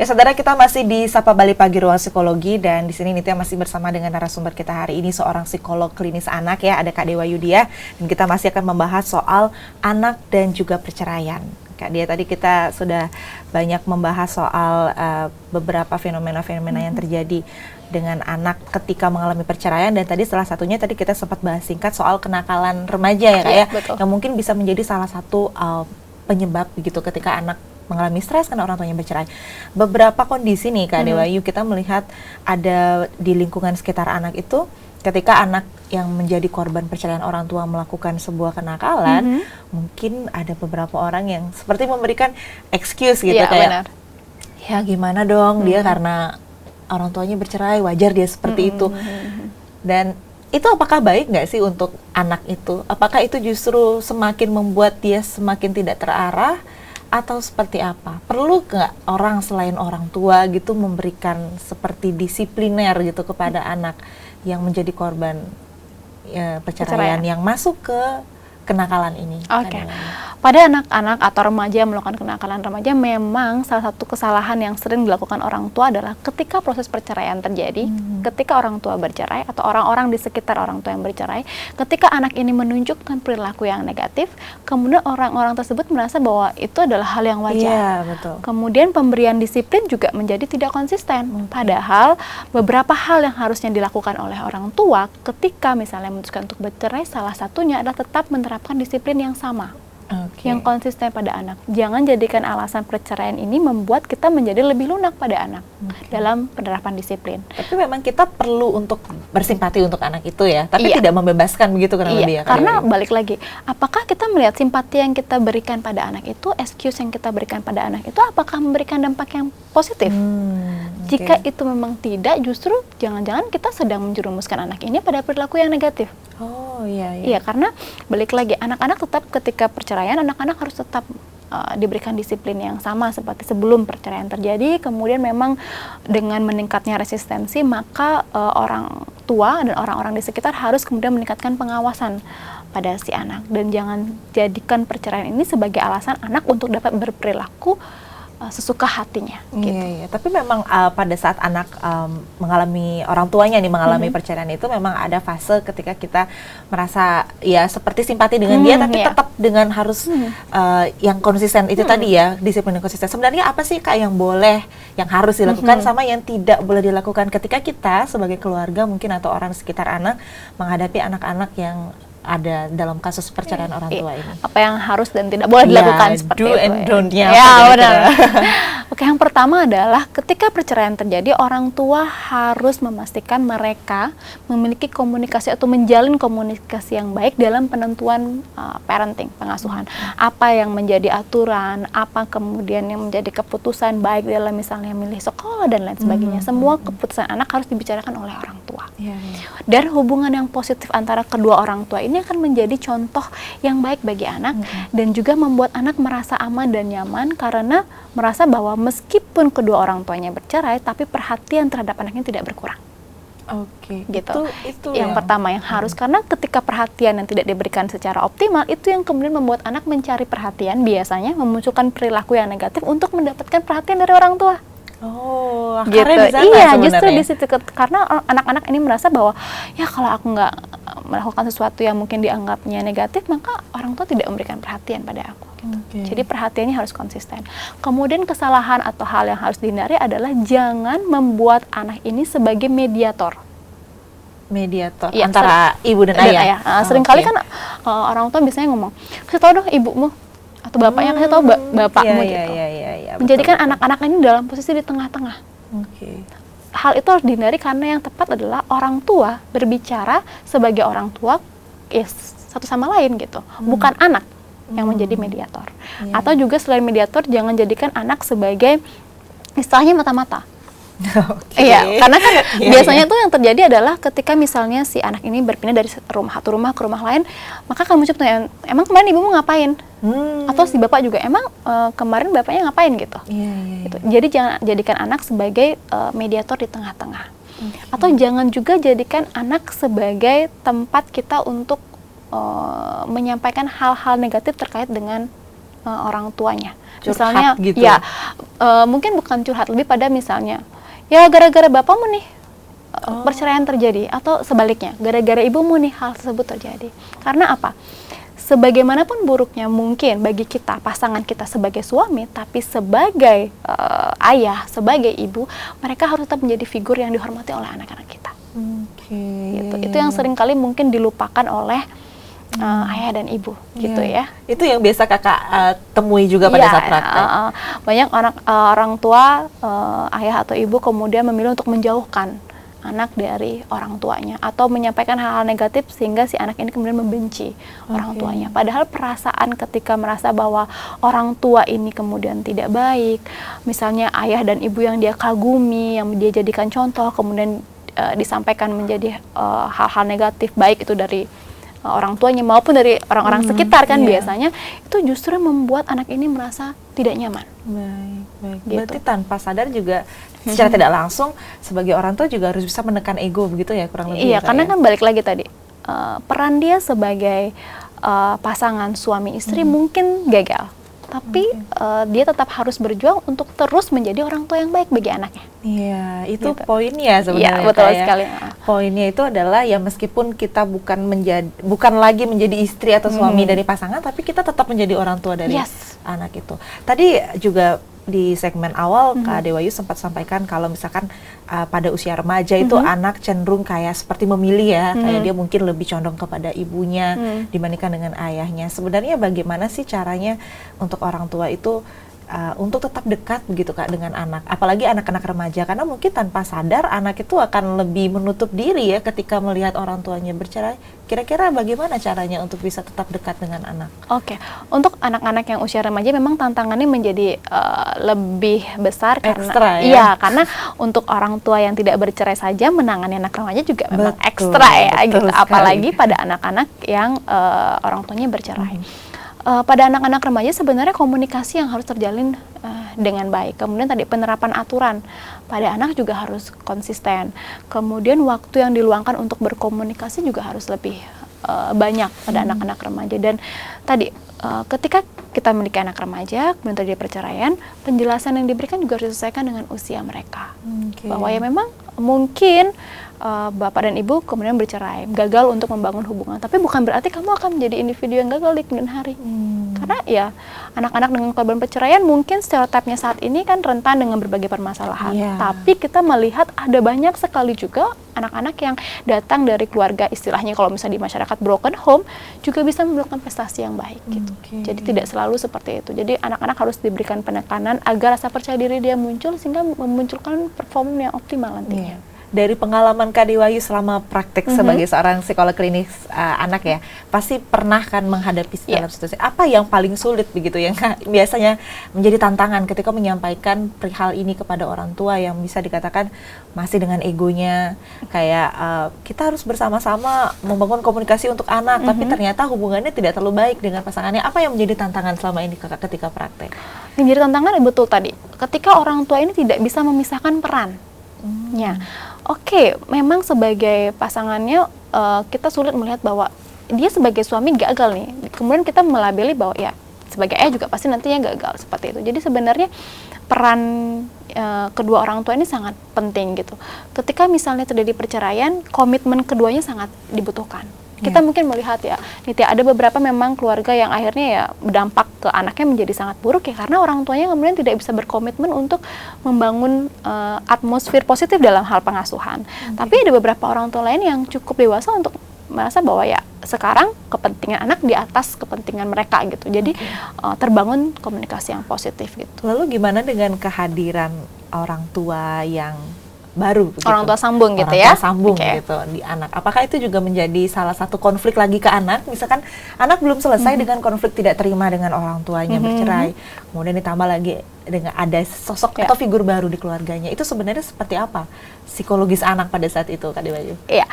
saudara, kita masih di Sapa Bali Pagi Ruang Psikologi, dan di sini Nitya masih bersama dengan narasumber kita hari ini, seorang psikolog klinis anak ya, ada Kak Dewa Yudia, dan kita masih akan membahas soal anak dan juga perceraian. Kak Dia, tadi kita sudah banyak membahas soal beberapa fenomena-fenomena yang terjadi dengan anak ketika mengalami perceraian, dan tadi salah satunya tadi kita sempat bahas singkat soal kenakalan remaja ya Kak ya, yang mungkin bisa menjadi salah satu penyebab begitu ketika anak mengalami stres karena orang tuanya bercerai. Beberapa kondisi nih Kak Dewa Yu, kita melihat ada di lingkungan sekitar anak itu, ketika anak yang menjadi korban perceraian orang tua melakukan sebuah kenakalan, mungkin ada beberapa orang yang seperti memberikan excuse gitu, kayak ya gimana dong, dia karena orang tuanya bercerai, wajar dia seperti itu. Dan itu apakah baik nggak sih untuk anak itu? Apakah itu justru semakin membuat dia semakin tidak terarah, atau seperti apa? Perlu nggak orang selain orang tua gitu memberikan seperti disipliner gitu kepada anak yang menjadi korban perceraian yang masuk ke kenakalan ini? Oke. Pada anak-anak atau remaja yang melakukan kenakalan remaja, memang salah satu kesalahan yang sering dilakukan orang tua adalah ketika proses perceraian terjadi, ketika orang tua bercerai atau orang-orang di sekitar orang tua yang bercerai, ketika anak ini menunjukkan perilaku yang negatif, kemudian orang-orang tersebut merasa bahwa itu adalah hal yang wajar. Iya, betul. Kemudian pemberian disiplin juga menjadi tidak konsisten. Padahal beberapa hal yang harusnya dilakukan oleh orang tua ketika misalnya memutuskan untuk bercerai, salah satunya adalah tetap menerapkan disiplin yang sama. Yang konsisten pada anak. Jangan jadikan alasan perceraian ini membuat kita menjadi lebih lunak pada anak dalam penerapan disiplin. Tapi memang kita perlu untuk bersimpati untuk anak itu ya, tapi tidak membebaskan begitu kurang lebih ya. Karena balik lagi, apakah kita melihat simpati yang kita berikan pada anak itu, excuse yang kita berikan pada anak itu, apakah memberikan dampak yang positif? Jika itu memang tidak, justru jangan-jangan kita sedang menjerumuskan anak ini pada perilaku yang negatif. Iya, karena balik lagi, anak-anak tetap ketika perceraian, anak-anak harus tetap diberikan disiplin yang sama seperti sebelum perceraian terjadi. Kemudian memang dengan meningkatnya resistensi, maka orang tua dan orang-orang di sekitar harus kemudian meningkatkan pengawasan pada si anak. Dan jangan jadikan perceraian ini sebagai alasan anak untuk dapat berperilaku sesuka hatinya. Iya. Tapi memang pada saat anak mengalami, orang tuanya nih mengalami perceraian itu, memang ada fase ketika kita merasa ya seperti simpati dengan dia, tapi tetap dengan harus yang konsisten itu tadi ya, disiplin yang konsisten. Sebenarnya apa sih Kak yang boleh, yang harus dilakukan sama yang tidak boleh dilakukan ketika kita sebagai keluarga mungkin atau orang sekitar anak menghadapi anak-anak yang ada dalam kasus perceraian orang tua ini? Apa yang harus dan tidak boleh dilakukan seperti do itu? And don't-nya. Ya, benar. Oke, yang pertama adalah ketika perceraian terjadi, orang tua harus memastikan mereka memiliki komunikasi atau menjalin komunikasi yang baik dalam penentuan parenting, pengasuhan. Apa yang menjadi aturan, apa kemudian yang menjadi keputusan baik dalam misalnya milih sekolah dan lain sebagainya. Semua keputusan anak harus dibicarakan oleh orang tua. Dan hubungan yang positif antara kedua orang tua ini akan menjadi contoh yang baik bagi anak, dan juga membuat anak merasa aman dan nyaman karena merasa bahwa meskipun kedua orang tuanya bercerai, tapi perhatian terhadap anaknya tidak berkurang. Gitu. Itu yang pertama yang harus, karena ketika perhatian yang tidak diberikan secara optimal, itu yang kemudian membuat anak mencari perhatian, biasanya memunculkan perilaku yang negatif untuk mendapatkan perhatian dari orang tua. Gitu. Justru di situ, karena anak-anak ini merasa bahwa ya kalau aku nggak melakukan sesuatu yang mungkin dianggapnya negatif, maka orang tua tidak memberikan perhatian pada aku. Jadi perhatiannya harus konsisten. Kemudian kesalahan atau hal yang harus dihindari adalah jangan membuat anak ini sebagai mediator antara ibu dan ayah. Seringkali kan orang tua biasanya ngomong, kasih tahu dong ibumu atau bapaknya, kasih tahu bapakmu gitu. Menjadikan anak-anak ini dalam posisi di tengah-tengah. Hal itu harus dihindari, karena yang tepat adalah orang tua berbicara sebagai orang tua satu sama lain gitu, bukan anak yang menjadi mediator. Atau juga selain mediator, jangan jadikan anak sebagai istilahnya mata-mata. Karena kan biasanya tuh yang terjadi adalah ketika misalnya si anak ini berpindah dari satu rumah ke rumah lain, maka akan muncul pertanyaan, emang kemarin ibumu ngapain? Atau si bapak juga, emang kemarin bapaknya ngapain gitu. Gitu. Jadi jangan jadikan anak sebagai mediator di tengah-tengah. Atau jangan juga jadikan anak sebagai tempat kita untuk menyampaikan hal-hal negatif terkait dengan orang tuanya. Curhat Misalnya, gitu. ya mungkin bukan curhat, lebih pada misalnya, ya gara-gara bapakmu nih perceraian terjadi, atau sebaliknya, gara-gara ibumu nih hal tersebut terjadi. Karena apa? Sebagaimanapun buruknya mungkin bagi kita, pasangan kita sebagai suami, tapi sebagai ayah, sebagai ibu, mereka harus tetap menjadi figur yang dihormati oleh anak-anak kita. Gitu. Itu yang seringkali mungkin dilupakan oleh ayah dan ibu, gitu ya. Itu yang biasa kakak temui juga pada saat praktek. Banyak orang tua, ayah atau ibu kemudian memilih untuk menjauhkan anak dari orang tuanya atau menyampaikan hal-hal negatif sehingga si anak ini kemudian membenci orang tuanya. Padahal perasaan ketika merasa bahwa orang tua ini kemudian tidak baik, misalnya ayah dan ibu yang dia kagumi, yang dia jadikan contoh, kemudian disampaikan menjadi hal-hal negatif, baik itu dari orang tuanya maupun dari orang-orang sekitar kan biasanya, itu justru membuat anak ini merasa tidak nyaman. Baik. Gitu. Berarti tanpa sadar juga secara tidak langsung sebagai orang tua juga harus bisa menekan ego begitu ya, kurang lebih. Iya, karena kan balik lagi tadi, peran dia sebagai pasangan suami istri mungkin gagal, tapi dia tetap harus berjuang untuk terus menjadi orang tua yang baik bagi anaknya. Iya, itu Gitu. poinnya sebenarnya. Iya, betul Kak, ya. sekali. Poinnya itu adalah ya meskipun kita bukan lagi menjadi istri atau suami dari pasangan, tapi kita tetap menjadi orang tua dari anak itu. Tadi juga di segmen awal Kak Dewayu sempat sampaikan kalau misalkan pada usia remaja itu anak cenderung kayak seperti memilih ya, kayak dia mungkin lebih condong kepada ibunya dibandingkan dengan ayahnya. Sebenarnya bagaimana sih caranya untuk orang tua itu untuk tetap dekat begitu Kak dengan anak, apalagi anak-anak remaja, karena mungkin tanpa sadar anak itu akan lebih menutup diri ya ketika melihat orang tuanya bercerai. Kira-kira bagaimana caranya untuk bisa tetap dekat dengan anak? Oke, untuk anak-anak yang usia remaja memang tantangannya menjadi lebih besar karena karena untuk orang tua yang tidak bercerai saja menangani anak remaja juga memang ekstra ya gitu, apalagi pada anak-anak yang orang tuanya bercerai. Pada anak-anak remaja sebenarnya komunikasi yang harus terjalin dengan baik. Kemudian tadi penerapan aturan pada anak juga harus konsisten. Kemudian waktu yang diluangkan untuk berkomunikasi juga harus lebih banyak pada anak-anak remaja. Dan tadi ketika kita memiliki anak remaja, kemudian terjadi perceraian, penjelasan yang diberikan juga harus disesuaikan dengan usia mereka. Bahwa ya memang mungkin bapak dan ibu kemudian bercerai, gagal untuk membangun hubungan, tapi bukan berarti kamu akan menjadi individu yang gagal di kemudian hari. Karena ya anak-anak dengan korban perceraian mungkin stereotipnya saat ini kan rentan dengan berbagai permasalahan. Tapi kita melihat ada banyak sekali juga anak-anak yang datang dari keluarga, istilahnya kalau misalnya di masyarakat broken home, juga bisa melakukan prestasi yang baik gitu. Jadi tidak selalu seperti itu. Jadi anak-anak harus diberikan penekanan agar rasa percaya diri dia muncul sehingga memunculkan performa yang optimal nantinya. Dari pengalaman Kak Dewayu selama praktek sebagai seorang psikolog klinis anak ya, pasti pernah kan menghadapi dalam situasi apa yang paling sulit begitu yang biasanya menjadi tantangan ketika menyampaikan perihal ini kepada orang tua yang bisa dikatakan masih dengan egonya, kayak kita harus bersama-sama membangun komunikasi untuk anak, tapi ternyata hubungannya tidak terlalu baik dengan pasangannya. Apa yang menjadi tantangan selama ini Kakak ketika praktek? Yang jadi tantangan betul tadi, ketika orang tua ini tidak bisa memisahkan peran. Oke, memang sebagai pasangannya kita sulit melihat bahwa dia sebagai suami gagal nih. Kemudian kita melabeli bahwa ya sebagai ayah juga pasti nantinya gagal seperti itu. Jadi sebenarnya peran kedua orang tua ini sangat penting gitu. Ketika misalnya terjadi perceraian, komitmen keduanya sangat dibutuhkan. Kita mungkin melihat ya, Nitya, ada beberapa memang keluarga yang akhirnya ya berdampak ke anaknya menjadi sangat buruk ya, karena orang tuanya kemudian tidak bisa berkomitmen untuk membangun atmosfer positif dalam hal pengasuhan. Tapi ada beberapa orang tua lain yang cukup dewasa untuk merasa bahwa ya sekarang kepentingan anak di atas kepentingan mereka gitu. Jadi terbangun komunikasi yang positif gitu. Lalu gimana dengan kehadiran orang tua yang baru begitu? Orang tua sambung gitu Orang ya? tua sambung gitu di anak. Apakah itu juga menjadi salah satu konflik lagi ke anak? Misalkan anak belum selesai dengan konflik tidak terima dengan orang tuanya bercerai, kemudian ditambah lagi dengan ada sosok atau figur baru di keluarganya. Itu sebenarnya seperti apa psikologis anak pada saat itu, Kak Dewayu? Iya,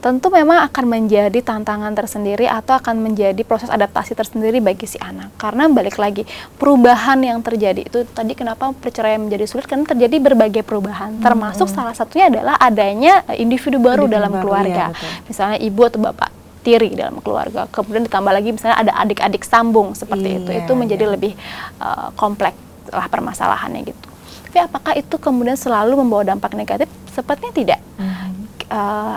tentu memang akan menjadi tantangan tersendiri atau akan menjadi proses adaptasi tersendiri bagi si anak. Karena balik lagi, perubahan yang terjadi itu tadi kenapa perceraian menjadi sulit, karena terjadi berbagai perubahan. Termasuk salah satunya adalah adanya individu baru dalam keluarga. Misalnya ibu atau bapak tiri dalam keluarga. Kemudian ditambah lagi misalnya ada adik-adik sambung seperti itu menjadi lebih kompleks lah permasalahannya gitu. Tapi apakah itu kemudian selalu membawa dampak negatif? Sepertinya tidak.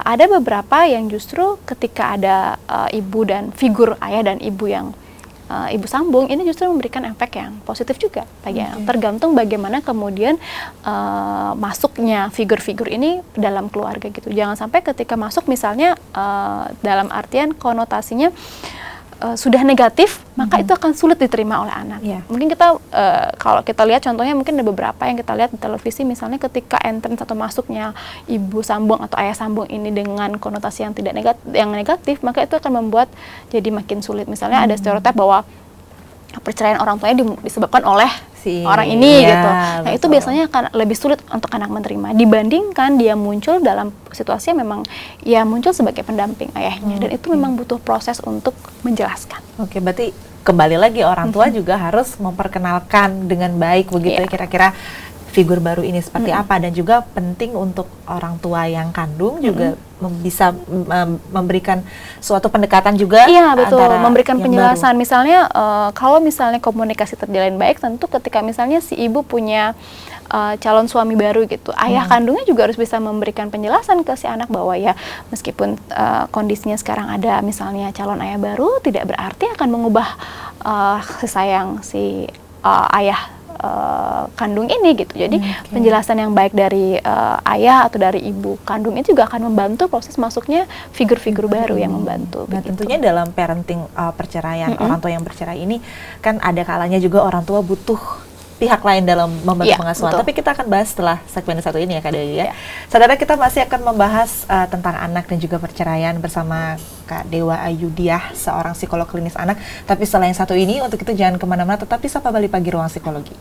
Ada beberapa yang justru ketika ada ibu dan figur ayah dan ibu yang ibu sambung, ini justru memberikan efek yang positif juga bagi anak. Tergantung bagaimana kemudian masuknya figur-figur ini dalam keluarga gitu. Jangan sampai ketika masuk misalnya dalam artian konotasinya sudah negatif, maka itu akan sulit diterima oleh anak. Mungkin kita kalau kita lihat contohnya, mungkin ada beberapa yang kita lihat di televisi, misalnya ketika entrance atau masuknya ibu sambung atau ayah sambung ini dengan konotasi yang tidak negatif, maka itu akan membuat jadi makin sulit. Misalnya ada stereotip bahwa perceraian orang tuanya disebabkan oleh orang ini gitu. Nah, itu biasanya akan lebih sulit untuk anak menerima dibandingkan dia muncul dalam situasi yang memang ya muncul sebagai pendamping ayahnya, dan itu memang butuh proses untuk menjelaskan. Oke, berarti kembali lagi orang tua juga harus memperkenalkan dengan baik begitu ya, kira-kira figur baru ini seperti apa, dan juga penting untuk orang tua yang kandung juga bisa memberikan suatu pendekatan juga. Iya, betul, memberikan penjelasan. Misalnya kalau misalnya komunikasi terjalin baik, tentu ketika misalnya si ibu punya calon suami baru gitu, ayah kandungnya juga harus bisa memberikan penjelasan ke si anak bahwa ya meskipun kondisinya sekarang ada misalnya calon ayah baru, tidak berarti akan mengubah kasih sayang si ayah kandung ini gitu. Jadi penjelasan yang baik dari ayah atau dari ibu kandung itu juga akan membantu proses masuknya figur-figur baru yang membantu. Nah, tentunya dalam parenting perceraian, orang tua yang bercerai ini kan ada kalanya juga orang tua butuh pihak lain dalam membantu pengasuhan. Tapi kita akan bahas setelah segmen satu ini ya Kak Dewi ya. Saudara, kita masih akan membahas tentang anak dan juga perceraian bersama Kak Dewa Ayudiah, seorang psikolog klinis anak. Tapi setelah yang satu ini, untuk itu jangan kemana-mana, tetap di Sapa Bali Pagi Ruang Psikologi.